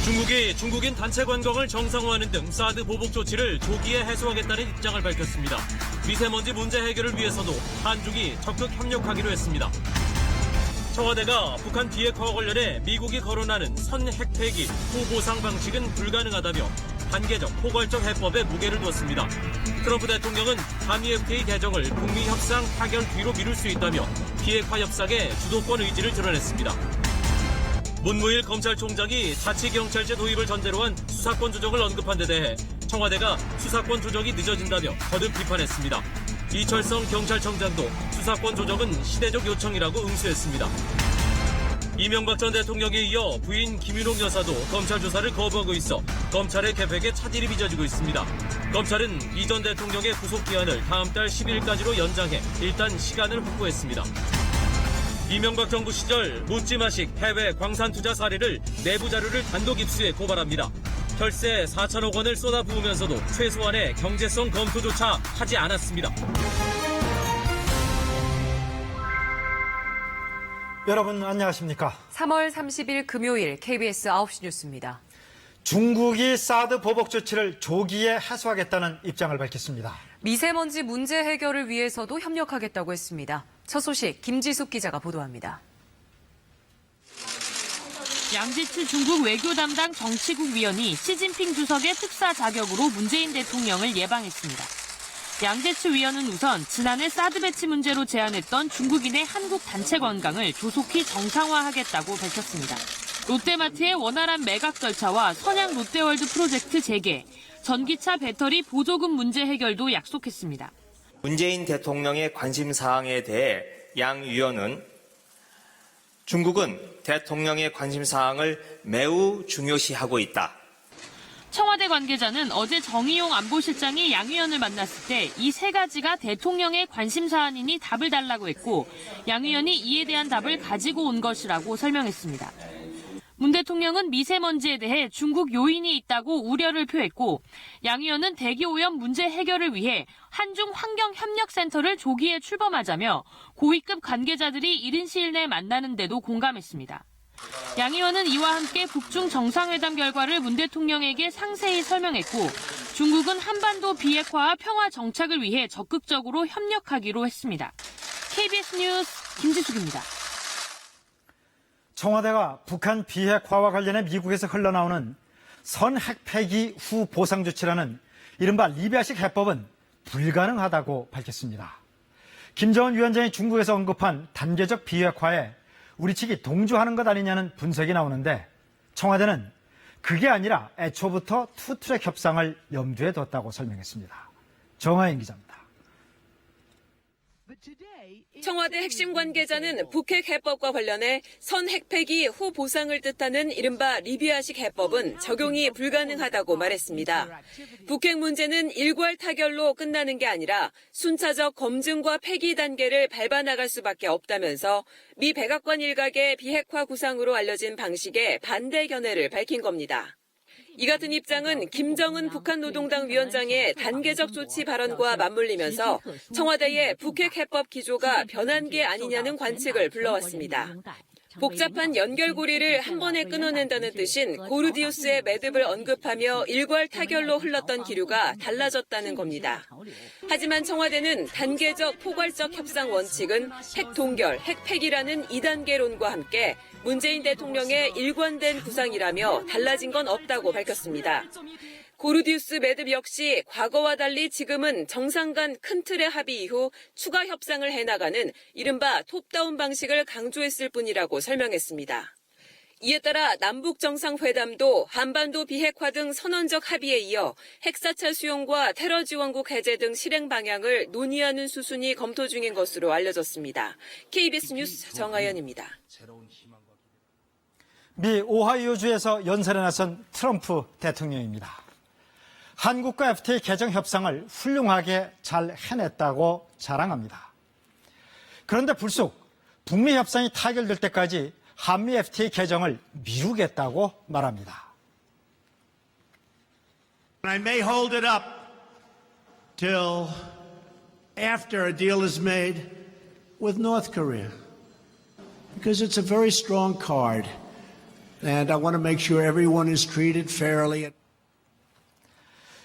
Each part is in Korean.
중국이 중국인 단체 관광을 정상화하는 등 사드 보복 조치를 조기에 해소하겠다는 입장을 밝혔습니다. 미세먼지 문제 해결을 위해서도 한중이 적극 협력하기로 했습니다. 청와대가 북한 비핵화와 관련해 미국이 거론하는 선 핵폐기 후보상 방식은 불가능하다며 단계적 포괄적 해법에 무게를 두었습니다. 트럼프 대통령은 한미 FTA 개정을 북미 협상 타결 뒤로 미룰 수 있다며 비핵화 협상의 주도권 의지를 드러냈습니다. 문무일 검찰총장이 자치경찰제 도입을 전제로 한 수사권 조정을 언급한 데 대해 청와대가 수사권 조정이 늦어진다며 거듭 비판했습니다. 이철성 경찰청장도 수사권 조정은 시대적 요청이라고 응수했습니다. 이명박 전 대통령에 이어 부인 김윤옥 여사도 검찰 조사를 거부하고 있어 검찰의 개획에 차질이 빚어지고 있습니다. 검찰은 이 전 대통령의 구속기한을 다음 달 10일까지로 연장해 일단 시간을 확보했습니다. 이명박 정부 시절 묻지마식 해외 광산 투자 사례를 내부 자료를 단독 입수해 고발합니다. 혈세 4천억 원을 쏟아부으면서도 최소한의 경제성 검토조차 하지 않았습니다. 여러분 안녕하십니까? 3월 30일 금요일 KBS 9시 뉴스입니다. 중국이 사드 보복 조치를 조기에 해소하겠다는 입장을 밝혔습니다. 미세먼지 문제 해결을 위해서도 협력하겠다고 했습니다. 첫 소식 김지숙 기자가 보도합니다. 양지츠 중국 외교 담당 정치국 위원이 시진핑 주석의 특사 자격으로 문재인 대통령을 예방했습니다. 양재츠 위원은 우선 지난해 사드 배치 문제로 제안했던 중국인의 한국 단체 관광을 조속히 정상화하겠다고 밝혔습니다. 롯데마트의 원활한 매각 절차와 선양 롯데월드 프로젝트 재개, 전기차 배터리 보조금 문제 해결도 약속했습니다. 문재인 대통령의 관심 사항에 대해 양 위원은 중국은 대통령의 관심 사항을 매우 중요시하고 있다. 청와대 관계자는 어제 정의용 안보실장이 양 위원을 만났을 때 이 세 가지가 대통령의 관심 사안이니 답을 달라고 했고 양 위원이 이에 대한 답을 가지고 온 것이라고 설명했습니다. 문 대통령은 미세먼지에 대해 중국 요인이 있다고 우려를 표했고 양 위원은 대기오염 문제 해결을 위해 한중 환경협력센터를 조기에 출범하자며 고위급 관계자들이 이른 시일 내에 만나는 데도 공감했습니다. 양 의원은 이와 함께 북중 정상회담 결과를 문 대통령에게 상세히 설명했고 중국은 한반도 비핵화와 평화 정착을 위해 적극적으로 협력하기로 했습니다. KBS 뉴스 김지숙입니다. 청와대가 북한 비핵화와 관련해 미국에서 흘러나오는 선 핵폐기 후 보상 조치라는 이른바 리비아식 해법은 불가능하다고 밝혔습니다. 김정은 위원장이 중국에서 언급한 단계적 비핵화에 우리 측이 동조하는 것 아니냐는 분석이 나오는데 청와대는 그게 아니라 애초부터 투트랙 협상을 염두에 뒀다고 설명했습니다. 정하인 기자입니다. 청와대 핵심 관계자는 북핵 해법과 관련해 선 핵폐기 후 보상을 뜻하는 이른바 리비아식 해법은 적용이 불가능하다고 말했습니다. 북핵 문제는 일괄 타결로 끝나는 게 아니라 순차적 검증과 폐기 단계를 밟아나갈 수밖에 없다면서 미 백악관 일각의 비핵화 구상으로 알려진 방식에 반대 견해를 밝힌 겁니다. 이 같은 입장은 김정은 북한노동당 위원장의 단계적 조치 발언과 맞물리면서 청와대의 북핵 해법 기조가 변한 게 아니냐는 관측을 불러왔습니다. 복잡한 연결고리를 한 번에 끊어낸다는 뜻인 고르디우스의 매듭을 언급하며 일괄 타결로 흘렀던 기류가 달라졌다는 겁니다. 하지만 청와대는 단계적 포괄적 협상 원칙은 핵 동결, 핵 폐기라는 2단계론과 함께 문재인 대통령의 일관된 구상이라며 달라진 건 없다고 밝혔습니다. 고르디우스 매듭 역시 과거와 달리 지금은 정상 간 큰 틀의 합의 이후 추가 협상을 해나가는 이른바 톱다운 방식을 강조했을 뿐이라고 설명했습니다. 이에 따라 남북정상회담도 한반도 비핵화 등 선언적 합의에 이어 핵사찰 수용과 테러 지원국 해제 등 실행 방향을 논의하는 수순이 검토 중인 것으로 알려졌습니다. KBS 뉴스 정하연입니다. 미 오하이오주에서 연설에 나선 트럼프 대통령입니다. 한국과 FTA 개정 협상을 훌륭하게 잘 해냈다고 자랑합니다. 그런데 불쑥 북미 협상이 타결될 때까지 한미 FTA 개정을 미루겠다고 말합니다. I may hold it up till after a deal is made with North Korea because it's a very strong card And I want to make sure everyone is treated fairly.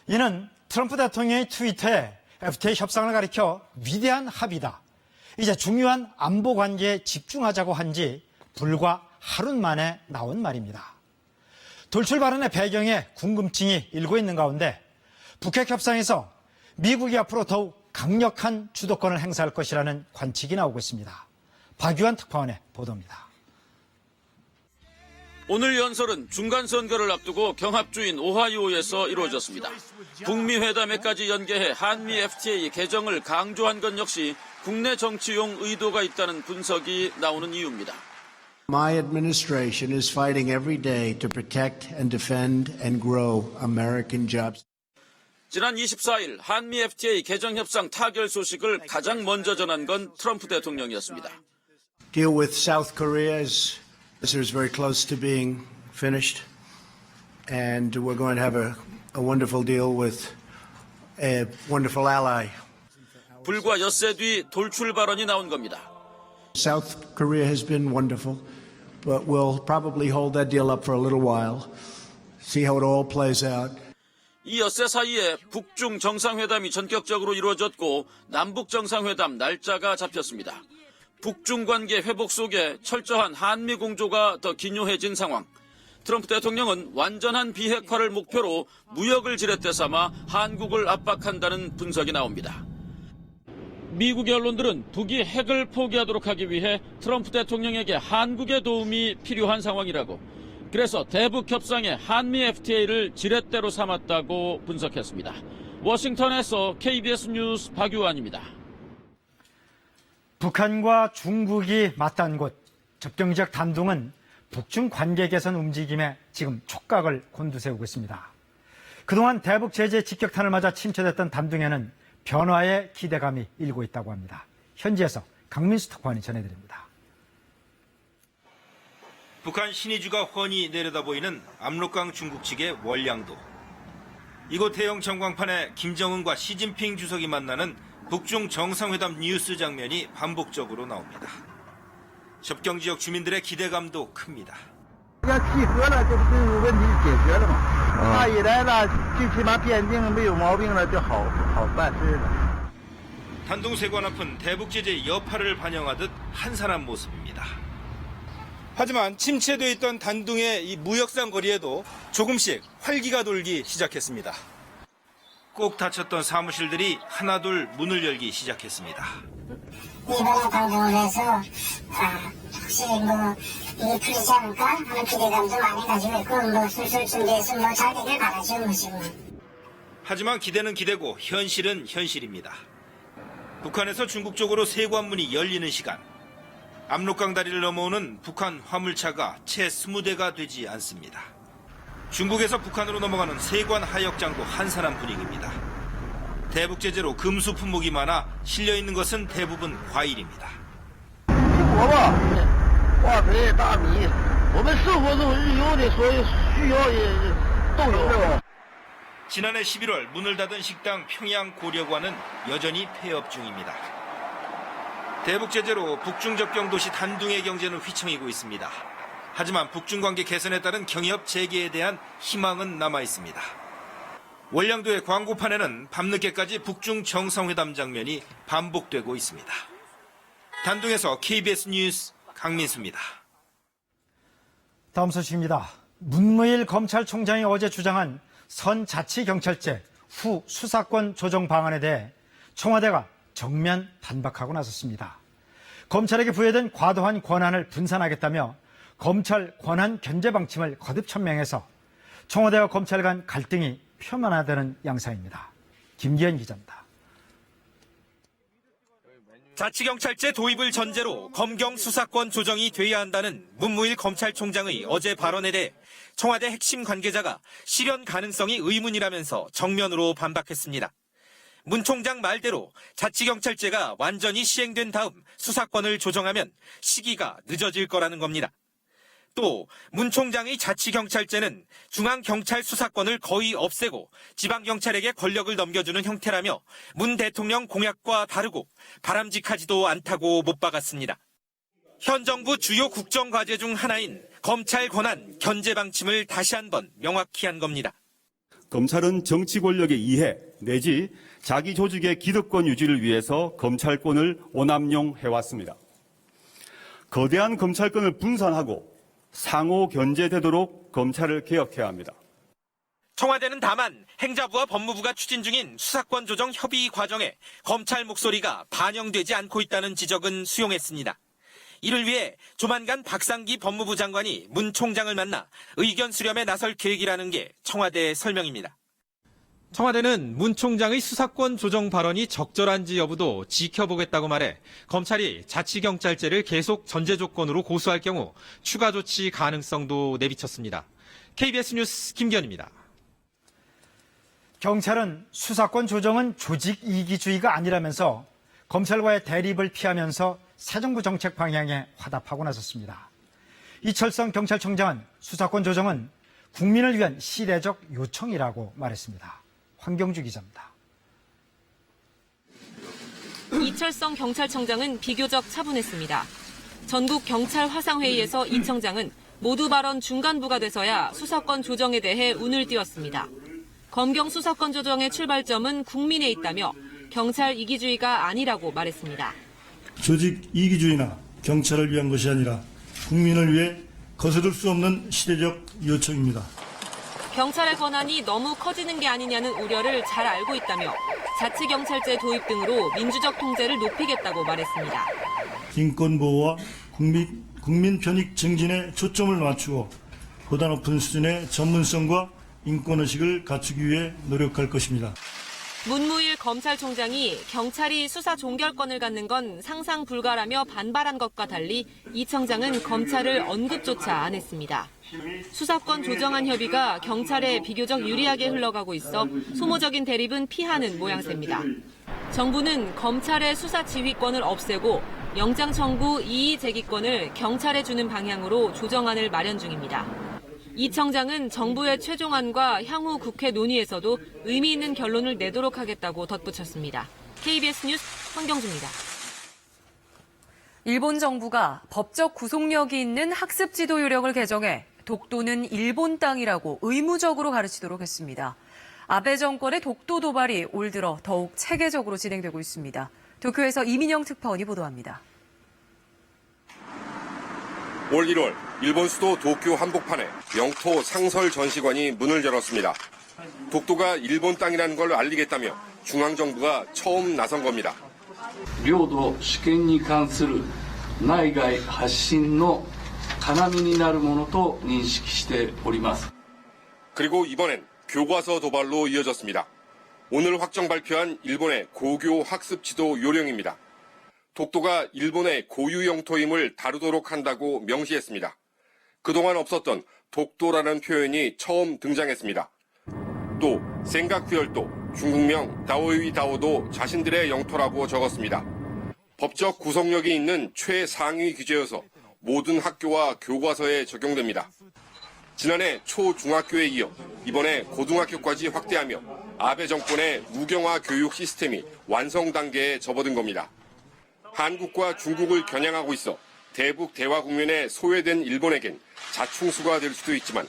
이는 트럼프 대통령의 트위터에 FTA 협상을 가리켜 위대한 합의다. 이제 중요한 안보 관계에 집중하자고 한 지 불과 하루 만에 나온 말입니다. 돌출 발언의 배경에 궁금증이 일고 있는 가운데 북핵 협상에서 미국이 앞으로 더욱 강력한 주도권을 행사할 것이라는 관측이 나오고 있습니다. 박유한 특파원의 보도입니다. 오늘 연설은 중간선거를 앞두고 경합주인 오하이오에서 이루어졌습니다. 북미 회담에까지 연계해 한미 FTA 개정을 강조한 것 역시 국내 정치용 의도가 있다는 분석이 나오는 이유입니다. My administration is fighting every day to protect and defend and grow American jobs. 지난 24일 한미 FTA 개정 협상 타결 소식을 가장 먼저 전한 건 트럼프 대통령이었습니다. Deal with South Korea is very close to being finished, and we're going to have a wonderful deal with a wonderful ally. 불과 엿새 뒤 돌출 발언이 나온 겁니다. South Korea has been wonderful, but we'll probably hold that deal up for a little while, see how it all plays out. 이 엿새 사이에 북중 정상회담이 전격적으로 이루어졌고 남북 정상회담 날짜가 잡혔습니다. 북중 관계 회복 속에 철저한 한미 공조가 더 기묘해진 상황. 트럼프 대통령은 완전한 비핵화를 목표로 무역을 지렛대 삼아 한국을 압박한다는 분석이 나옵니다. 미국의 언론들은 북이 핵을 포기하도록 하기 위해 트럼프 대통령에게 한국의 도움이 필요한 상황이라고, 그래서 대북 협상에 한미 FTA를 지렛대로 삼았다고 분석했습니다. 워싱턴에서 KBS 뉴스 박유환입니다. 북한과 중국이 맞닿은 곳 접경지역 단둥은 북중 관계 개선 움직임에 지금 촉각을 곤두세우고 있습니다. 그동안 대북 제재 직격탄을 맞아 침체됐던 단둥에는 변화의 기대감이 일고 있다고 합니다. 현지에서 강민수 특파원이 전해드립니다. 북한 신의주가 훤히 내려다보이는 압록강 중국 측의 월량도. 이곳 대형 전광판에 김정은과 시진핑 주석이 만나는 북중 정상회담 뉴스 장면이 반복적으로 나옵니다. 접경 지역 주민들의 기대감도 큽니다. 단둥 세관 앞은 대북 제재 여파를 반영하듯 한산한 모습입니다. 하지만 침체되어 있던 단둥의 이 무역상 거리에도 조금씩 활기가 돌기 시작했습니다. 꼭 닫혔던 사무실들이 하나둘 문을 열기 시작했습니다. 이번에 방송을 해서 혹시 이게 풀리지 않을까 하는 기대감도 많이 가지고 있고 술술 준비해서 잘 되길 바라죠. 하지만 기대는 기대고 현실은 현실입니다. 북한에서 중국 쪽으로 세관문이 열리는 시간. 압록강 다리를 넘어오는 북한 화물차가 채 20대가 되지 않습니다. 중국에서 북한으로 넘어가는 세관 하역장도 한산한 분위기입니다. 대북 제재로 금수 품목이 많아 실려있는 것은 대부분 과일입니다. 지난해 11월 문을 닫은 식당 평양 고려관은 여전히 폐업 중입니다. 대북 제재로 북중 접경 도시 단둥의 경제는 휘청이고 있습니다. 하지만 북중 관계 개선에 따른 경협 재개에 대한 희망은 남아 있습니다. 월량도의 광고판에는 밤늦게까지 북중 정상회담 장면이 반복되고 있습니다. 단둥에서 KBS 뉴스 강민수입니다. 다음 소식입니다. 문무일 검찰총장이 어제 주장한 선자치경찰제 후 수사권 조정 방안에 대해 청와대가 정면 반박하고 나섰습니다. 검찰에게 부여된 과도한 권한을 분산하겠다며 검찰 권한 견제 방침을 거듭 천명해서 청와대와 검찰 간 갈등이 표면화되는 양상입니다. 김기현 기자입니다. 자치경찰제 도입을 전제로 검경 수사권 조정이 돼야 한다는 문무일 검찰총장의 어제 발언에 대해 청와대 핵심 관계자가 실현 가능성이 의문이라면서 정면으로 반박했습니다. 문 총장 말대로 자치경찰제가 완전히 시행된 다음 수사권을 조정하면 시기가 늦어질 거라는 겁니다. 또 문 총장의 자치경찰제는 중앙경찰 수사권을 거의 없애고 지방경찰에게 권력을 넘겨주는 형태라며 문 대통령 공약과 다르고 바람직하지도 않다고 못 박았습니다. 현 정부 주요 국정과제 중 하나인 검찰 권한 견제 방침을 다시 한번 명확히 한 겁니다. 검찰은 정치 권력의 이해 내지 자기 조직의 기득권 유지를 위해서 검찰권을 오남용해왔습니다. 거대한 검찰권을 분산하고 상호 견제되도록 검찰을 개혁해야 합니다. 청와대는 다만 행자부와 법무부가 추진 중인 수사권 조정 협의 과정에 검찰 목소리가 반영되지 않고 있다는 지적은 수용했습니다. 이를 위해 조만간 박상기 법무부 장관이 문 총장을 만나 의견 수렴에 나설 계획이라는 게 청와대의 설명입니다. 청와대는 문 총장의 수사권 조정 발언이 적절한지 여부도 지켜보겠다고 말해 검찰이 자치경찰제를 계속 전제 조건으로 고수할 경우 추가 조치 가능성도 내비쳤습니다. KBS 뉴스 김기현입니다. 경찰은 수사권 조정은 조직 이기주의가 아니라면서 검찰과의 대립을 피하면서 새 정부 정책 방향에 화답하고 나섰습니다. 이철성 경찰청장은 수사권 조정은 국민을 위한 시대적 요청이라고 말했습니다. 황경주 기자입니다. 이철성 경찰청장은 비교적 차분했습니다. 전국 경찰 화상회의에서 이 청장은 모두 발언 중간부가 돼서야 수사권 조정에 대해 운을 띄웠습니다. 검경 수사권 조정의 출발점은 국민에 있다며 경찰 이기주의가 아니라고 말했습니다. 조직 이기주의나 경찰을 위한 것이 아니라 국민을 위해 거스를 수 없는 시대적 요청입니다. 경찰의 권한이 너무 커지는 게 아니냐는 우려를 잘 알고 있다며 자치경찰제 도입 등으로 민주적 통제를 높이겠다고 말했습니다. 인권보호와 국민 편익 증진에 초점을 맞추고 보다 높은 수준의 전문성과 인권의식을 갖추기 위해 노력할 것입니다. 문무일 검찰총장이 경찰이 수사 종결권을 갖는 건 상상 불가라며 반발한 것과 달리 이 청장은 검찰을 언급조차 안 했습니다. 수사권 조정안 협의가 경찰에 비교적 유리하게 흘러가고 있어 소모적인 대립은 피하는 모양새입니다. 정부는 검찰의 수사 지휘권을 없애고 영장 청구 이의 제기권을 경찰에 주는 방향으로 조정안을 마련 중입니다. 이 청장은 정부의 최종안과 향후 국회 논의에서도 의미 있는 결론을 내도록 하겠다고 덧붙였습니다. KBS 뉴스 황경주입니다. 일본 정부가 법적 구속력이 있는 학습 지도 요령을 개정해 독도는 일본 땅이라고 의무적으로 가르치도록 했습니다. 아베 정권의 독도 도발이 올 들어 더욱 체계적으로 진행되고 있습니다. 도쿄에서 이민영 특파원이 보도합니다. 올 1월 일본 수도 도쿄 한복판에 영토 상설 전시관이 문을 열었습니다. 독도가 일본 땅이라는 걸 알리겠다며 중앙정부가 처음 나선 겁니다. 領土主権に関する内外発信の要になるものと認識しております. 그리고 이번엔 교과서 도발로 이어졌습니다. 오늘 확정 발표한 일본의 고교 학습 지도 요령입니다. 독도가 일본의 고유 영토임을 다루도록 한다고 명시했습니다. 그동안 없었던 독도라는 표현이 처음 등장했습니다. 또 생각구열도, 중국명 다오의 다오도 자신들의 영토라고 적었습니다. 법적 구속력이 있는 최상위 규제여서 모든 학교와 교과서에 적용됩니다. 지난해 초중학교에 이어 이번에 고등학교까지 확대하며 아베 정권의 무경화 교육 시스템이 완성 단계에 접어든 겁니다. 한국과 중국을 겨냥하고 있어 대북 대화 국면에 소외된 일본에겐 자충수가 될 수도 있지만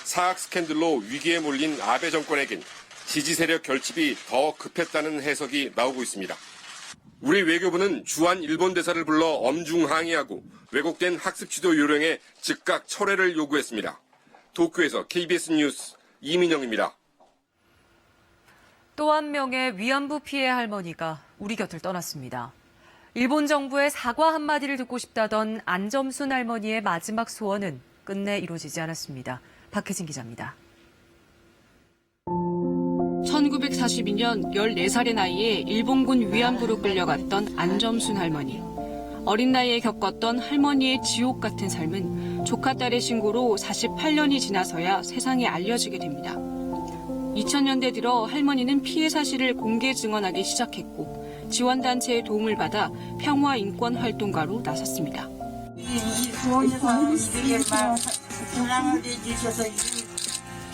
사학 스캔들로 위기에 몰린 아베 정권에겐 지지 세력 결집이 더 급했다는 해석이 나오고 있습니다. 우리 외교부는 주한 일본 대사를 불러 엄중 항의하고 왜곡된 학습 지도 요령의 즉각 철회를 요구했습니다. 도쿄에서 KBS 뉴스 이민영입니다. 또 한 명의 위안부 피해 할머니가 우리 곁을 떠났습니다. 일본 정부의 사과 한마디를 듣고 싶다던 안점순 할머니의 마지막 소원은 끝내 이루어지지 않았습니다. 박혜진 기자입니다. 1942년 14살의 나이에 일본군 위안부로 끌려갔던 안점순 할머니. 어린 나이에 겪었던 할머니의 지옥 같은 삶은 조카 딸의 신고로 48년이 지나서야 세상에 알려지게 됩니다. 2000년대 들어 할머니는 피해 사실을 공개 증언하기 시작했고 지원단체의 도움을 받아 평화 인권 활동가로 나섰습니다. 좋은 사랑을 해주셔서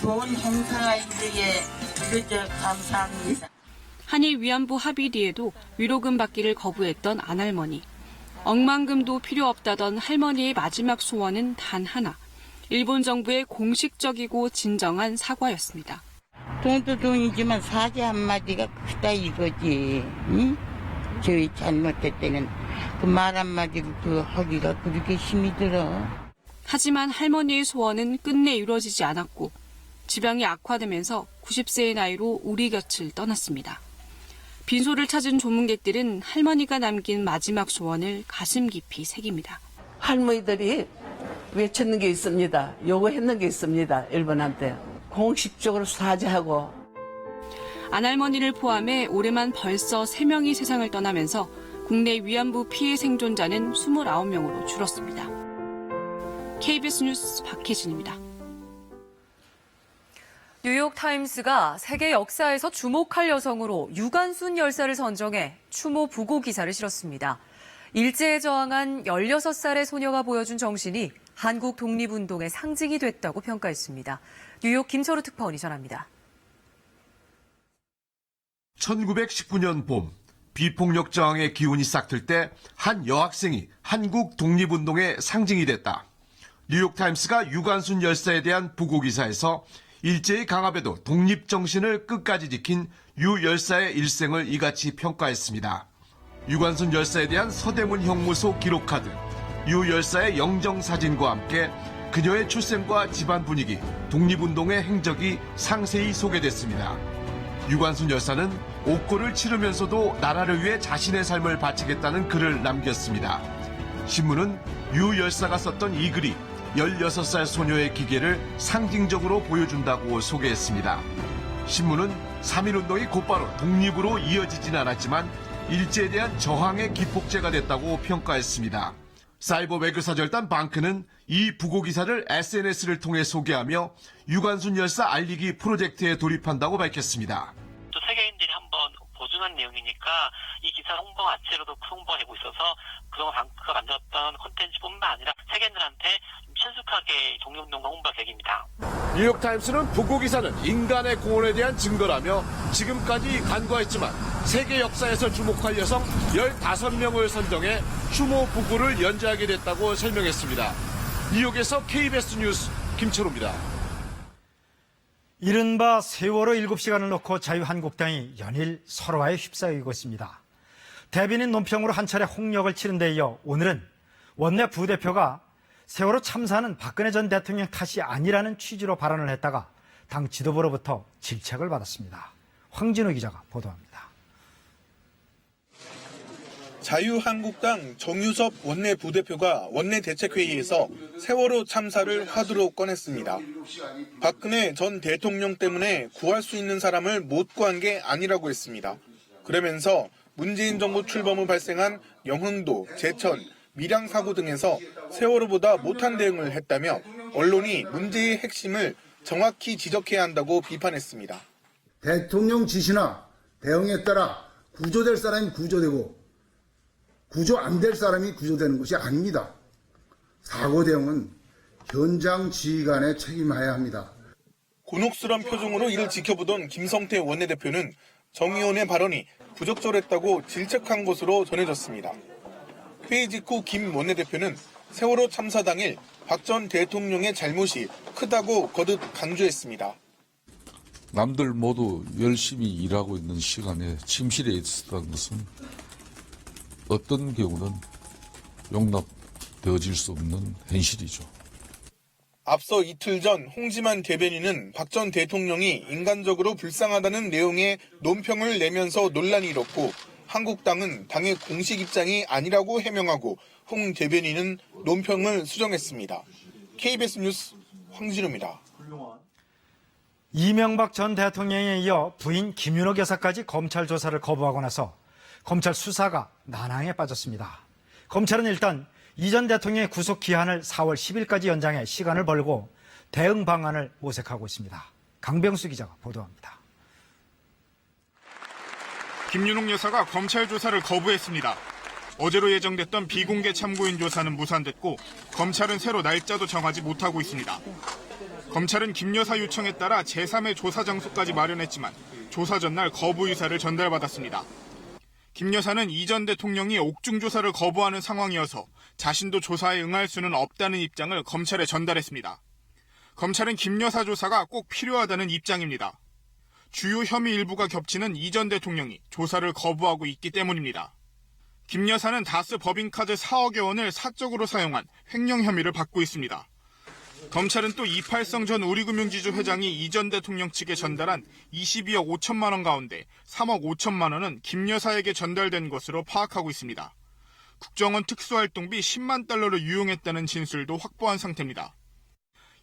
좋은 행사가 이루게 감사합니다. 한일 위안부 합의 뒤에도 위로금 받기를 거부했던 안할머니. 억만금도 필요 없다던 할머니의 마지막 소원은 단 하나. 일본 정부의 공식적이고 진정한 사과였습니다. 돈도 돈이지만 사죄 한마디가 크다 이거지. 응? 저희 잘못될 때는 그 말 한마디로 그 하기가 그렇게 힘이 들어. 하지만 할머니의 소원은 끝내 이루어지지 않았고 지병이 악화되면서 90세의 나이로 우리 곁을 떠났습니다. 빈소를 찾은 조문객들은 할머니가 남긴 마지막 소원을 가슴 깊이 새깁니다. 할머니들이 외쳤는 게 있습니다. 요구했는 게 있습니다. 일본한테. 공식적으로 사죄하고. 안할머니를 포함해 올해만 벌써 3명이 세상을 떠나면서 국내 위안부 피해 생존자는 29명으로 줄었습니다. KBS 뉴스 박혜진입니다. 뉴욕타임스가 세계 역사에서 주목할 여성으로 유관순 열사를 선정해 추모 부고 기사를 실었습니다. 일제에 저항한 16살의 소녀가 보여준 정신이 한국 독립운동의 상징이 됐다고 평가했습니다. 뉴욕 김철우 특파원이 전합니다. 1919년 봄 비폭력 저항의 기운이 싹틀 때 한 여학생이 한국 독립운동의 상징이 됐다. 뉴욕타임스가 유관순 열사에 대한 부고 기사에서 일제의 강압에도 독립정신을 끝까지 지킨 유 열사의 일생을 이같이 평가했습니다. 유관순 열사에 대한 서대문 형무소 기록카드, 유 열사의 영정사진과 함께 그녀의 출생과 집안 분위기, 독립운동의 행적이 상세히 소개됐습니다. 유관순 열사는 옥고를 치르면서도 나라를 위해 자신의 삶을 바치겠다는 글을 남겼습니다. 신문은 유 열사가 썼던 이 글이 16살 소녀의 기계를 상징적으로 보여준다고 소개했습니다. 신문은 3.1운동이 곧바로 독립으로 이어지진 않았지만 일제에 대한 저항의 기폭제가 됐다고 평가했습니다. 사이버 외교사절단 방크는 이 부고 기사를 SNS를 통해 소개하며 유관순 열사 알리기 프로젝트에 돌입한다고 밝혔습니다. 또 세계인들이 한번 보증한 내용이니까 이 기사 홍보 자체로도 홍보하고 있어서 그동안 방크가 만들었던 콘텐츠뿐만 아니라 세계인들한테 친숙하게 독립운동과 홍보가 계획입니다. 뉴욕타임스는 부고 기사는 인간의 공헌에 대한 증거라며 지금까지 간과했지만 세계 역사에서 주목할 여성 15명을 선정해 추모 부고를 연재하게 됐다고 설명했습니다. 뉴욕에서 KBS 뉴스 김철우입니다. 이른바 세월호 7시간을 놓고 자유한국당이 연일 서로와의 휩싸이고 있습니다. 대변인 논평으로 한 차례 홍역을 치른 데 이어 오늘은 원내 부대표가 세월호 참사는 박근혜 전 대통령 탓이 아니라는 취지로 발언을 했다가 당 지도부로부터 질책을 받았습니다. 황진우 기자가 보도합니다. 자유한국당 정유섭 원내 부대표가 원내 대책회의에서 세월호 참사를 화두로 꺼냈습니다. 박근혜 전 대통령 때문에 구할 수 있는 사람을 못 구한 게 아니라고 했습니다. 그러면서 문재인 정부 출범 후 발생한 영흥도, 제천, 밀양 사고 등에서 세월호보다 못한 대응을 했다며 언론이 문제의 핵심을 정확히 지적해야 한다고 비판했습니다. 대통령 지시나 대응에 따라 구조될 사람이 구조되고 구조 안 될 사람이 구조되는 것이 아닙니다. 사고 대응은 현장 지휘관에 책임해야 합니다. 곤혹스런 표정으로 이를 지켜보던 김성태 원내대표는 정 의원의 발언이 부적절했다고 질책한 것으로 전해졌습니다. 회의 직후 김 원내대표는 세월호 참사 당일 박 전 대통령의 잘못이 크다고 거듭 강조했습니다. 남들 모두 열심히 일하고 있는 시간에 침실에 있었다는 것은 어떤 경우는 용납되어질 수 없는 현실이죠. 앞서 이틀 전 홍지만 대변인은 박 전 대통령이 인간적으로 불쌍하다는 내용의 논평을 내면서 논란이 일었고 한국당은 당의 공식 입장이 아니라고 해명하고 홍 대변인은 논평을 수정했습니다. KBS 뉴스 황진우입니다. 이명박 전 대통령에 이어 부인 김윤옥 여사까지 검찰 조사를 거부하고 나서 검찰 수사가 난항에 빠졌습니다. 검찰은 일단 이 전 대통령의 구속 기한을 4월 10일까지 연장해 시간을 벌고 대응 방안을 모색하고 있습니다. 강병수 기자가 보도합니다. 김윤옥 여사가 검찰 조사를 거부했습니다. 어제로 예정됐던 비공개 참고인 조사는 무산됐고 검찰은 새로 날짜도 정하지 못하고 있습니다. 검찰은 김 여사 요청에 따라 제3의 조사 장소까지 마련했지만 조사 전날 거부 의사를 전달받았습니다. 김 여사는 이 전 대통령이 옥중 조사를 거부하는 상황이어서 자신도 조사에 응할 수는 없다는 입장을 검찰에 전달했습니다. 검찰은 김 여사 조사가 꼭 필요하다는 입장입니다. 주요 혐의 일부가 겹치는 이 전 대통령이 조사를 거부하고 있기 때문입니다. 김 여사는 다스 법인카드 4억여 원을 사적으로 사용한 횡령 혐의를 받고 있습니다. 검찰은 또 이팔성 전 우리금융지주 회장이 이 전 대통령 측에 전달한 22억 5천만 원 가운데 3억 5천만 원은 김 여사에게 전달된 것으로 파악하고 있습니다. 국정원 특수활동비 10만 달러를 유용했다는 진술도 확보한 상태입니다.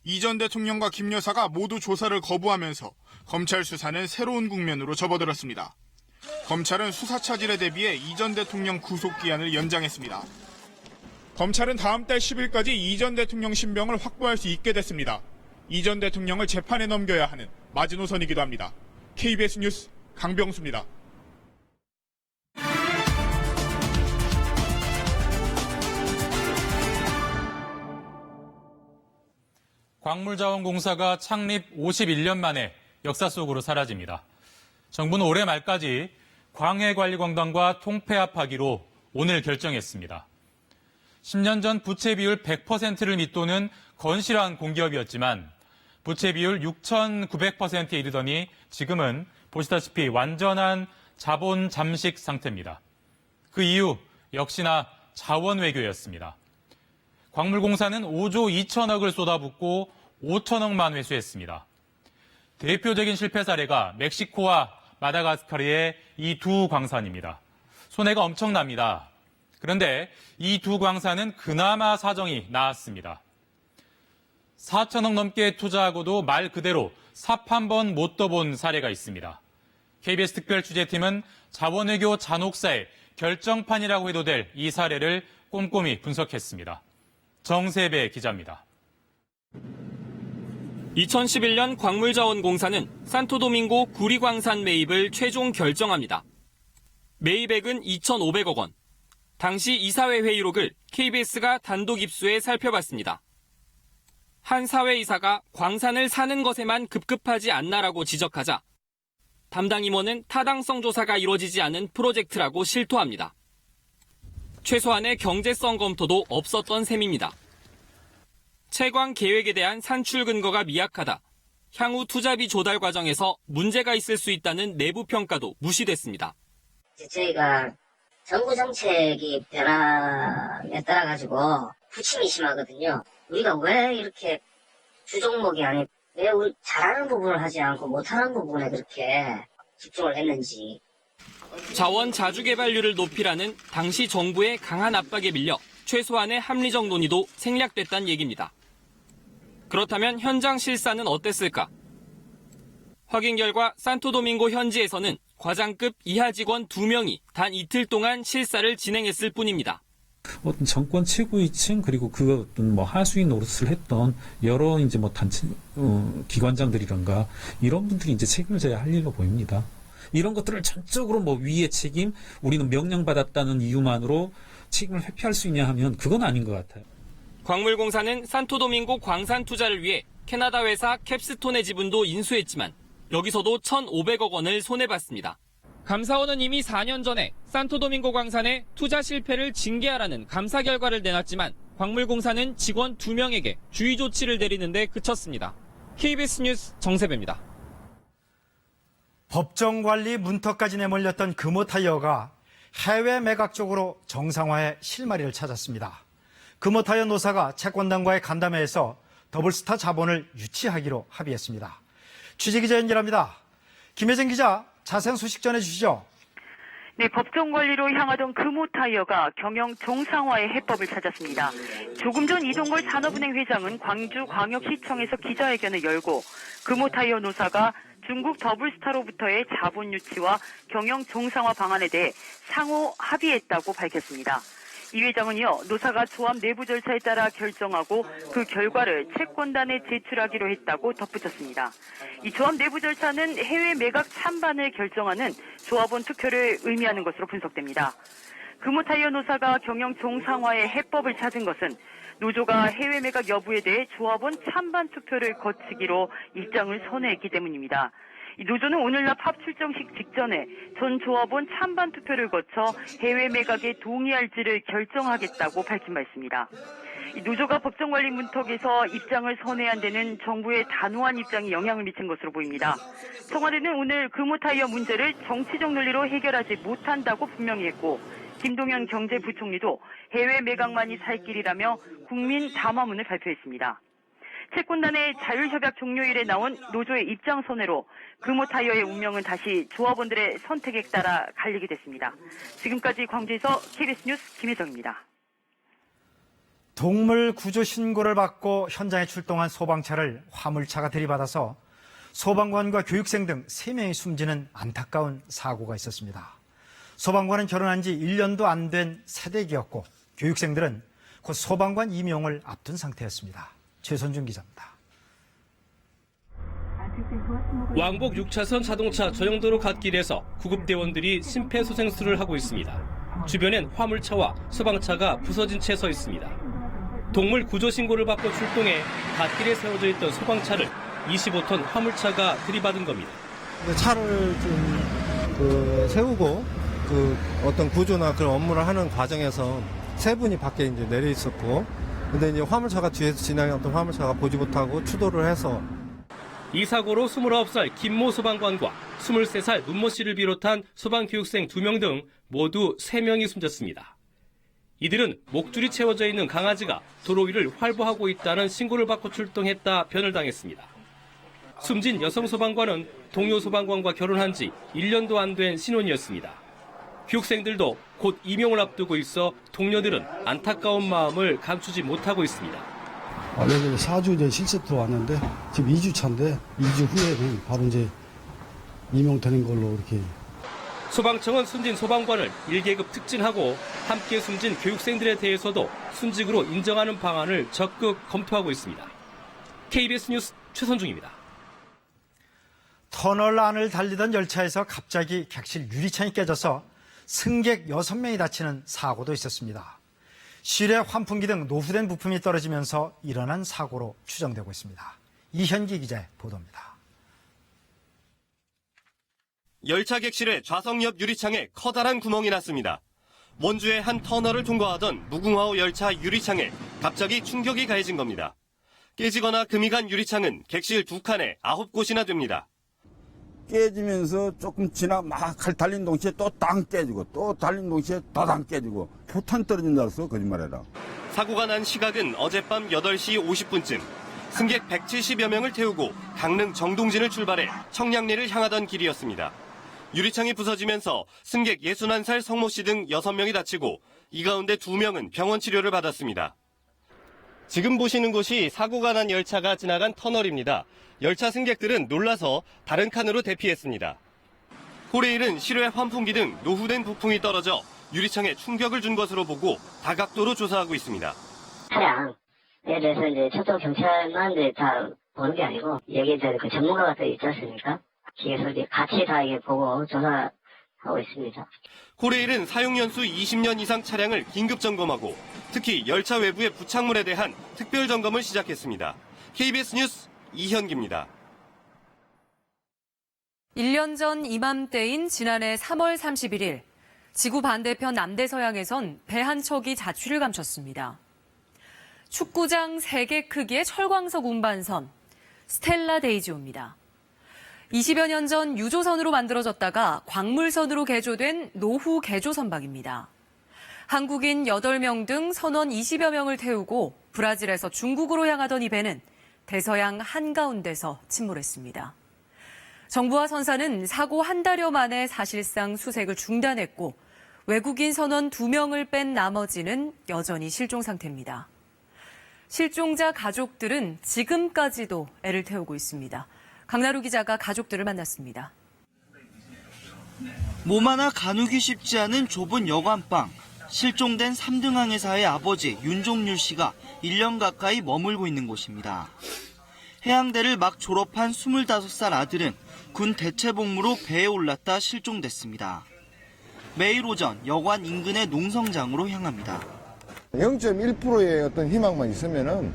이 전 대통령과 김 여사가 모두 조사를 거부하면서 검찰 수사는 새로운 국면으로 접어들었습니다. 검찰은 수사 차질에 대비해 이 전 대통령 구속기한을 연장했습니다. 검찰은 다음 달 10일까지 이 전 대통령 신병을 확보할 수 있게 됐습니다. 이 전 대통령을 재판에 넘겨야 하는 마지노선이기도 합니다. KBS 뉴스 강병수입니다. 광물자원공사가 창립 51년 만에 역사 속으로 사라집니다. 정부는 올해 말까지 광해관리공단과 통폐합하기로 오늘 결정했습니다. 10년 전 부채 비율 100%를 밑도는 건실한 공기업이었지만 부채 비율 6,900%에 이르더니 지금은 보시다시피 완전한 자본 잠식 상태입니다. 그 이유 역시나 자원 외교였습니다. 광물공사는 5조 2천억을 쏟아붓고 5천억만 회수했습니다. 대표적인 실패 사례가 멕시코와 마다가스카르의 이 두 광산입니다. 손해가 엄청납니다. 그런데 이 두 광산은 그나마 사정이 나았습니다. 4천억 넘게 투자하고도 말 그대로 삽 한 번 못 떠본 사례가 있습니다. KBS 특별취재팀은 자원외교 잔혹사의 결정판이라고 해도 될 이 사례를 꼼꼼히 분석했습니다. 정세배 기자입니다. 2011년 광물자원공사는 산토도밍고 구리광산 매입을 최종 결정합니다. 매입액은 2,500억 원. 당시 이사회 회의록을 KBS가 단독 입수해 살펴봤습니다. 한 사회이사가 광산을 사는 것에만 급급하지 않나라고 지적하자 담당 임원은 타당성 조사가 이루어지지 않은 프로젝트라고 실토합니다. 최소한의 경제성 검토도 없었던 셈입니다. 채광 계획에 대한 산출 근거가 미약하다. 향후 투자비 조달 과정에서 문제가 있을 수 있다는 내부 평가도 무시됐습니다. 저희가 정부 정책이 변함에 따라 가지고 부침이 심하거든요. 우리가 왜 이렇게 주종목이 아니고 왜 우리 잘하는 부분을 하지 않고 못하는 부분에 그렇게 집중을 했는지. 자원 자주 개발률을 높이라는 당시 정부의 강한 압박에 밀려 최소한의 합리적 논의도 생략됐다는 얘기입니다. 그렇다면 현장 실사는 어땠을까? 확인 결과 산토도밍고 현지에서는 과장급 이하 직원 2명이 단 이틀 동안 실사를 진행했을 뿐입니다. 어떤 정권 최고위층 그리고 그 어떤 뭐 하수인 노릇을 했던 여러 이제 뭐 단체 기관장들이란가 이런 분들이 이제 책임을 져야 할 일로 보입니다. 이런 것들을 전적으로 뭐 위의 책임, 우리는 명령받았다는 이유만으로 책임을 회피할 수 있냐 하면 그건 아닌 것 같아요. 광물공사는 산토도밍고 광산 투자를 위해 캐나다 회사 캡스톤의 지분도 인수했지만 여기서도 1,500억 원을 손해봤습니다. 감사원은 이미 4년 전에 산토도밍고 광산의 투자 실패를 징계하라는 감사 결과를 내놨지만 광물공사는 직원 2명에게 주의 조치를 내리는 데 그쳤습니다. KBS 뉴스 정세배입니다. 법정관리 문턱까지 내몰렸던 금호타이어가 해외 매각 쪽으로 정상화의 실마리를 찾았습니다. 금호타이어 노사가 채권단과의 간담회에서 더블스타 자본을 유치하기로 합의했습니다. 취재기자 연결합니다. 김혜정 기자, 자세한 소식 전해주시죠. 네, 법정 관리로 향하던 금호타이어가 경영 정상화의 해법을 찾았습니다. 조금 전 이동걸 산업은행 회장은 광주광역시청에서 기자회견을 열고 금호타이어 노사가 중국 더블스타로부터의 자본 유치와 경영 정상화 방안에 대해 상호 합의했다고 밝혔습니다. 이 회장은요, 노사가 조합 내부 절차에 따라 결정하고 그 결과를 채권단에 제출하기로 했다고 덧붙였습니다. 이 조합 내부 절차는 해외 매각 찬반을 결정하는 조합원 투표를 의미하는 것으로 분석됩니다. 금호타이어 노사가 경영 정상화의 해법을 찾은 것은 노조가 해외 매각 여부에 대해 조합원 찬반 투표를 거치기로 입장을 선회했기 때문입니다. 이 노조는 오늘날 팝 출정식 직전에 전 조합원 찬반 투표를 거쳐 해외 매각에 동의할지를 결정하겠다고 밝힌 바 있습니다. 노조가 법정관리 문턱에서 입장을 선회한 데는 정부의 단호한 입장이 영향을 미친 것으로 보입니다. 청와대는 오늘 금호타이어 문제를 정치적 논리로 해결하지 못한다고 분명히 했고, 김동연 경제부총리도 해외 매각만이 살 길이라며 국민 담화문을 발표했습니다. 채권단의 자율협약 종료일에 나온 노조의 입장 선회로 금호타이어의 운명은 다시 조합원들의 선택에 따라 갈리게 됐습니다. 지금까지 광주에서 KBS 뉴스 김혜정입니다. 동물 구조 신고를 받고 현장에 출동한 소방차를 화물차가 들이받아서 소방관과 교육생 등 3명이 숨지는 안타까운 사고가 있었습니다. 소방관은 결혼한 지 1년도 안 된 새댁이었고 교육생들은 곧 소방관 임용을 앞둔 상태였습니다. 최선준 기자입니다. 왕복 6차선 자동차 전용도로 갓길에서 구급대원들이 심폐소생술을 하고 있습니다. 주변엔 화물차와 소방차가 부서진 채 서 있습니다. 동물 구조 신고를 받고 출동해 갓길에 세워져 있던 소방차를 25톤 화물차가 들이받은 겁니다. 차를 세우고 어떤 구조나 그런 업무를 하는 과정에서 3분이 밖에 이제 내려 있었고, 근데 이제 화물차가 뒤에서 지나갔던 화물차가 보지 못하고 추돌을 해서 이 사고로 29살 김모 소방관과 23살 문모 씨를 비롯한 소방교육생 2명 등 모두 3명이 숨졌습니다. 이들은 목줄이 채워져 있는 강아지가 도로 위를 활보하고 있다는 신고를 받고 출동했다 변을 당했습니다. 숨진 여성 소방관은 동료 소방관과 결혼한 지 1년도 안 된 신혼이었습니다. 교육생들도 곧 임용을 앞두고 있어 동료들은 안타까운 마음을 감추지 못하고 있습니다. 여기 4주 이제 실습 들어왔는데 지금 2주 차인데 2주 후에는 바로 이제 임용되는 걸로 이렇게. 소방청은 숨진 소방관을 1계급 특진하고 함께 숨진 교육생들에 대해서도 순직으로 인정하는 방안을 적극 검토하고 있습니다. KBS 뉴스 최선중입니다. 터널 안을 달리던 열차에서 갑자기 객실 유리창이 깨져서 승객 6명이 다치는 사고도 있었습니다. 실외 환풍기 등 노후된 부품이 떨어지면서 일어난 사고로 추정되고 있습니다. 이현기 기자의 보도입니다. 열차 객실의 좌석 옆 유리창에 커다란 구멍이 났습니다. 원주의 한 터널을 통과하던 무궁화호 열차 유리창에 갑자기 충격이 가해진 겁니다. 깨지거나 금이 간 유리창은 객실 2칸에 9곳이나 됩니다. 깨지면서 조금 지나 막 달린 동시에 또 땅 깨지고 또 달린 동시에 다당 깨지고 포탄 떨어진다 해서 거짓말해라. 사고가 난 시각은 어젯밤 8시 50분쯤 승객 170여 명을 태우고 강릉 정동진을 출발해 청량리를 향하던 길이었습니다. 유리창이 부서지면서 승객 61살 성모 씨 등 6명이 다치고 이 가운데 2명은 병원 치료를 받았습니다. 지금 보시는 곳이 사고가 난 열차가 지나간 터널입니다. 열차 승객들은 놀라서 다른 칸으로 대피했습니다. 코레일은 실외 환풍기 등 노후된 부품이 떨어져 유리창에 충격을 준 것으로 보고 다각도로 조사하고 있습니다. 차량에 대해서 이제 초청 경찰만 다 보는 게 아니고 여기에 그 전문가가 또 있지 않습니까? 기계에서 이제 같이 다 이게 보고 조사하고 있습니다. 코레일은 사용 연수 20년 이상 차량을 긴급 점검하고 특히 열차 외부의 부착물에 대한 특별 점검을 시작했습니다. KBS 뉴스 이현기입니다. 1년 전 이맘때인 지난해 3월 31일 지구 반대편 남대서양에선 배 한 척이 자취를 감췄습니다. 축구장 3개 크기의 철광석 운반선 스텔라 데이지오입니다. 20여 년 전 유조선으로 만들어졌다가 광물선으로 개조된 노후 개조 선박입니다. 한국인 8명 등 선원 20여 명을 태우고 브라질에서 중국으로 향하던 이 배는 대서양 한가운데서 침몰했습니다. 정부와 선사는 사고 한 달여 만에 사실상 수색을 중단했고 외국인 선원 2명을 뺀 나머지는 여전히 실종 상태입니다. 실종자 가족들은 지금까지도 애를 태우고 있습니다. 강나루 기자가 가족들을 만났습니다. 몸 하나 가누기 쉽지 않은 좁은 여관방. 실종된 3등 항해사의 아버지 윤종률 씨가 1년 가까이 머물고 있는 곳입니다. 해양대를 막 졸업한 25살 아들은 군 대체복무로 배에 올랐다 실종됐습니다. 매일 오전 여관 인근의 농성장으로 향합니다. 0.1%의 어떤 희망만 있으면은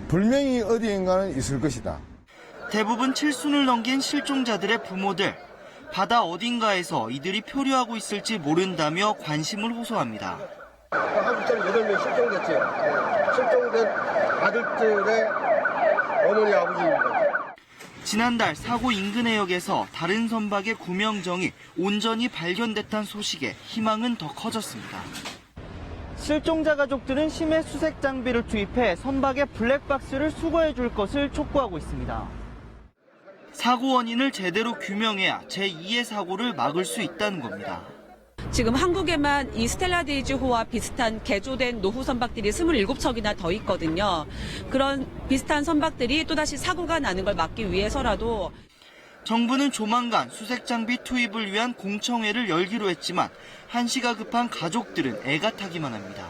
분명히 어디인가는 있을 것이다. 대부분 7순을 넘긴 실종자들의 부모들. 바다 어딘가에서 이들이 표류하고 있을지 모른다며 관심을 호소합니다. 한국사람 8명 실종됐죠. 실종된 아들들의 어머니 아버지입니다. 지난달 사고 인근 해역에서 다른 선박의 구명정이 온전히 발견됐다는 소식에 희망은 더 커졌습니다. 실종자 가족들은 심해 수색 장비를 투입해 선박의 블랙박스를 수거해 줄 것을 촉구하고 있습니다. 사고 원인을 제대로 규명해야 제2의 사고를 막을 수 있다는 겁니다. 지금 한국에만 이 스텔라데이즈호와 비슷한 개조된 노후 선박들이 27척이나 더 있거든요. 그런 비슷한 선박들이 또다시 사고가 나는 걸 막기 위해서라도 정부는 조만간 수색 장비 투입을 위한 공청회를 열기로 했지만 한시가 급한 가족들은 애가 타기만 합니다.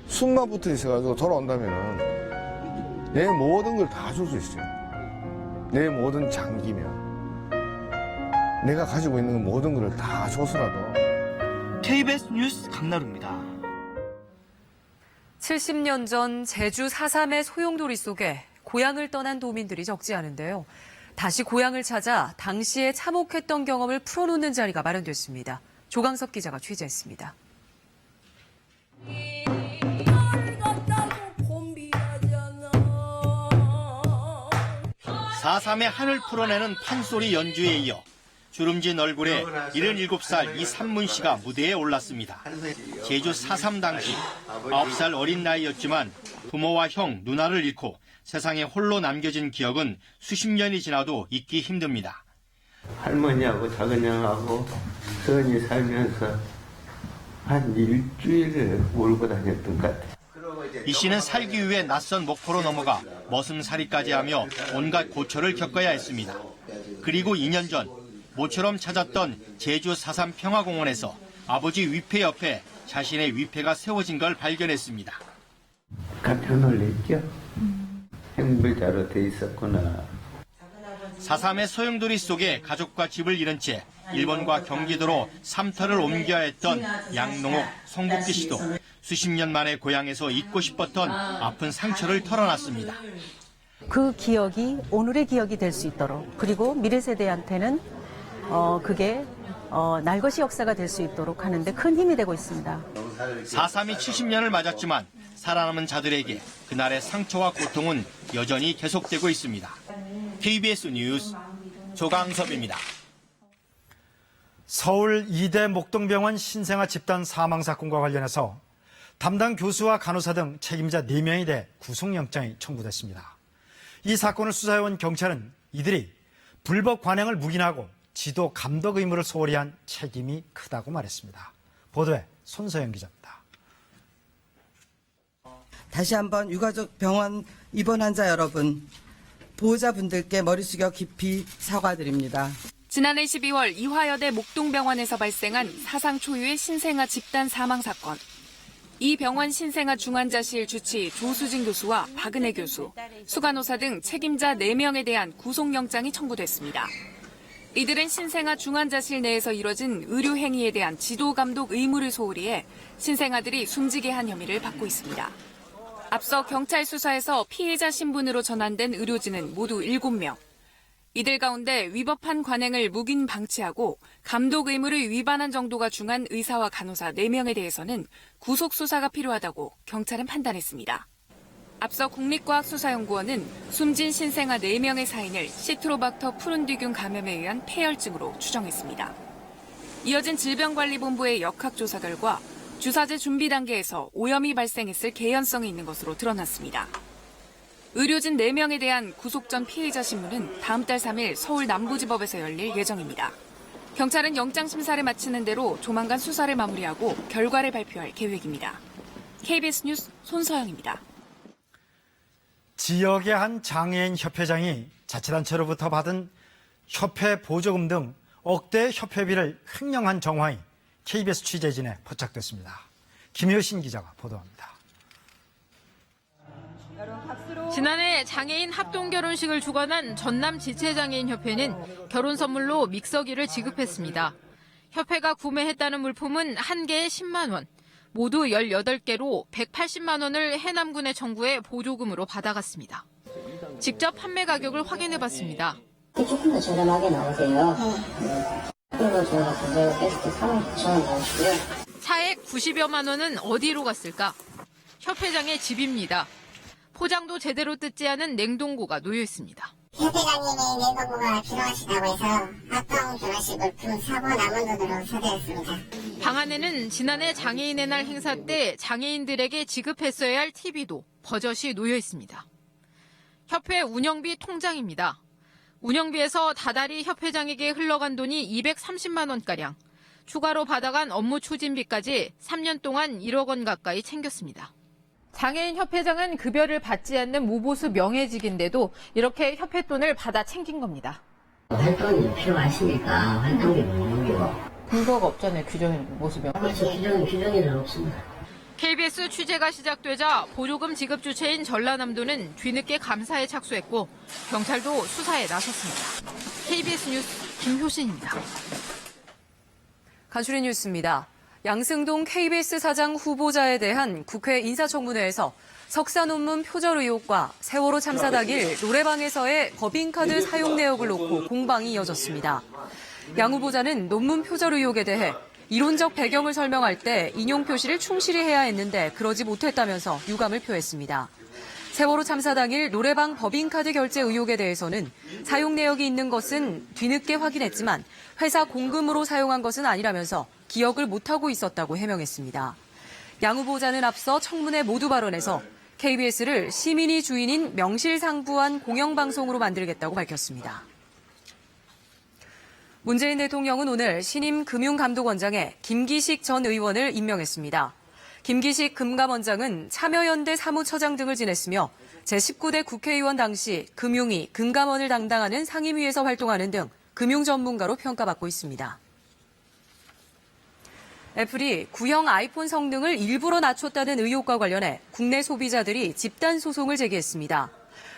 숨만 붙어 있어가지고 돌아온다면 내 모든 걸 다 줄 수 있어요. 내 모든 장기면 내가 가지고 있는 모든 걸 다 줘서라도. KBS 뉴스 강나루입니다. 70년 전 제주 4.3의 소용돌이 속에 고향을 떠난 도민들이 적지 않은데요. 다시 고향을 찾아 당시에 참혹했던 경험을 풀어놓는 자리가 마련됐습니다. 조강석 기자가 취재했습니다. 4.3의 한을 풀어내는 판소리 연주에 이어 주름진 얼굴에 77살 이삼문 씨가 무대에 올랐습니다. 제주 4.3 당시 9살 어린 나이였지만 부모와 형, 누나를 잃고 세상에 홀로 남겨진 기억은 수십 년이 지나도 잊기 힘듭니다. 할머니하고 작은 형하고 선이 살면서 한 일주일을 몰고 다녔던 것 같아요. 이 씨는 살기 위해 낯선 목포로 넘어가 머슴살이까지 하며 온갖 고초를 겪어야 했습니다. 그리고 2년 전 모처럼 찾았던 제주 4.3 평화공원에서 아버지 위패 옆에 자신의 위패가 세워진 걸 발견했습니다. 깜짝 놀랐죠. 행불자로 돼 있었구나. 4.3의 소용돌이 속에 가족과 집을 잃은 채 일본과 경기도로 삼터를 옮겨야 했던 양농옥 송복기 씨도 수십 년 만에 고향에서 잊고 싶었던 아픈 상처를 털어놨습니다. 그 기억이 오늘의 기억이 될 수 있도록, 그리고 미래 세대한테는 그게 날것이 역사가 될 수 있도록 하는데 큰 힘이 되고 있습니다. 4.3이 70년을 맞았지만 살아남은 자들에게 그날의 상처와 고통은 여전히 계속되고 있습니다. KBS 뉴스 조강섭입니다. 서울 이대 목동병원 신생아 집단 사망 사건과 관련해서 담당 교수와 간호사 등 책임자 4명에 대해 구속영장이 청구됐습니다. 이 사건을 수사해온 경찰은 이들이 불법 관행을 묵인하고 지도 감독 의무를 소홀히 한 책임이 크다고 말했습니다. 보도에 손서영 기자입니다. 다시 한번 유가족 병원 입원 환자 여러분, 보호자분들께 머리 숙여 깊이 사과드립니다. 지난해 12월 이화여대 목동병원에서 발생한 사상 초유의 신생아 집단 사망 사건. 이 병원 신생아 중환자실 주치 조수진 교수와 박은혜 교수, 수간호사 등 책임자 4명에 대한 구속영장이 청구됐습니다. 이들은 신생아 중환자실 내에서 이뤄진 의료 행위에 대한 지도 감독 의무를 소홀히 해 신생아들이 숨지게 한 혐의를 받고 있습니다. 앞서 경찰 수사에서 피해자 신분으로 전환된 의료진은 모두 7명. 이들 가운데 위법한 관행을 묵인 방치하고 감독 의무를 위반한 정도가 중한 의사와 간호사 4명에 대해서는 구속 수사가 필요하다고 경찰은 판단했습니다. 앞서 국립과학수사연구원은 숨진 신생아 4명의 사인을 시트로박터 푸른뒤균 감염에 의한 폐혈증으로 추정했습니다. 이어진 질병관리본부의 역학조사 결과 주사제 준비 단계에서 오염이 발생했을 개연성이 있는 것으로 드러났습니다. 의료진 4명에 대한 구속 전 피해자 신문은 다음 달 3일 서울 남부지법에서 열릴 예정입니다. 경찰은 영장 심사를 마치는 대로 조만간 수사를 마무리하고 결과를 발표할 계획입니다. KBS 뉴스 손서영입니다. 지역의 한 장애인 협회장이 자치단체로부터 받은 협회 보조금 등 억대의 협회비를 횡령한 정황이 KBS 취재진에 포착됐습니다. 김효신 기자가 보도합니다. 지난해 장애인 합동결혼식을 주관한 전남지체장애인협회는 결혼 선물로 믹서기를 지급했습니다. 협회가 구매했다는 물품은 한 개에 10만 원, 모두 18개로 180만 원을 해남군에 청구해 보조금으로 받아갔습니다. 직접 판매 가격을 확인해봤습니다. 조금 더 저렴하게 나오세요. 그리고 저희가 가격 베스트 3만 9천 원 나오시고요. 차액 90여만 원은 어디로 갔을까? 협회장의 집입니다. 포장도 제대로 뜯지 않은 냉동고가 놓여 있습니다. 협회장님이 냉동고가 필요하시다고 해서 합동 결혼식 물품 사고 남은 돈으로 사드렸습니다. 방 안에는 지난해 장애인의 날 행사 때 장애인들에게 지급했어야 할 TV도 버젓이 놓여 있습니다. 협회 운영비 통장입니다. 운영비에서 다달이 협회장에게 흘러간 돈이 230만 원가량, 추가로 받아간 업무 추진비까지 3년 동안 1억 원 가까이 챙겼습니다. 장애인 협회장은 급여를 받지 않는 무보수 명예직인데도 이렇게 협회 돈을 받아 챙긴 겁니다. 활동이 필요하시니까 활동비 묻는 근거가 없잖아요. 규정에 무보수 명예. 그렇죠. 규정에는 없습니다. KBS 취재가 시작되자 보조금 지급 주체인 전라남도는 뒤늦게 감사에 착수했고 경찰도 수사에 나섰습니다. KBS 뉴스 김효신입니다. 간추린 뉴스입니다. 양승동 KBS 사장 후보자에 대한 국회 인사청문회에서 석사 논문 표절 의혹과 세월호 참사 당일 노래방에서의 법인카드 사용 내역을 놓고 공방이 이어졌습니다. 양 후보자는 논문 표절 의혹에 대해 이론적 배경을 설명할 때 인용 표시를 충실히 해야 했는데 그러지 못했다면서 유감을 표했습니다. 세월호 참사 당일 노래방 법인카드 결제 의혹에 대해서는 사용 내역이 있는 것은 뒤늦게 확인했지만 회사 공금으로 사용한 것은 아니라면서 기억을 못하고 있었다고 해명했습니다. 양 후보자는 앞서 청문회 모두 발언에서 KBS를 시민이 주인인 명실상부한 공영방송으로 만들겠다고 밝혔습니다. 문재인 대통령은 오늘 신임 금융감독원장에 김기식 전 의원을 임명했습니다. 김기식 금감원장은 참여연대 사무처장 등을 지냈으며 제19대 국회의원 당시 금융위, 금감원을 담당하는 상임위에서 활동하는 등 금융 전문가로 평가받고 있습니다. 애플이 구형 아이폰 성능을 일부러 낮췄다는 의혹과 관련해 국내 소비자들이 집단 소송을 제기했습니다.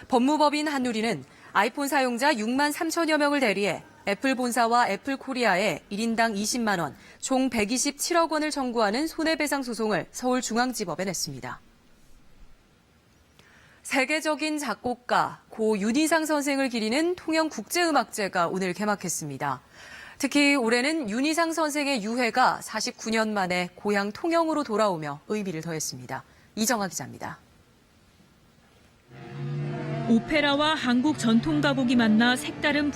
법무법인 한누리는 아이폰 사용자 6만 3천여 명을 대리해 애플 본사와 애플 코리아에 1인당 20만 원, 총 127억 원을 청구하는 손해배상 소송을 서울중앙지법에 냈습니다. 세계적인 작곡가 고 윤희상 선생을 기리는 통영국제음악제가 오늘 개막했습니다. 특히 올해는 윤희상 선생의 유해가 49년 만에 고향 통영으로 돌아오며 의미를 더했습니다. 이정아 기자입니다. 오페라와 한국 전통 가곡이 만나 색다른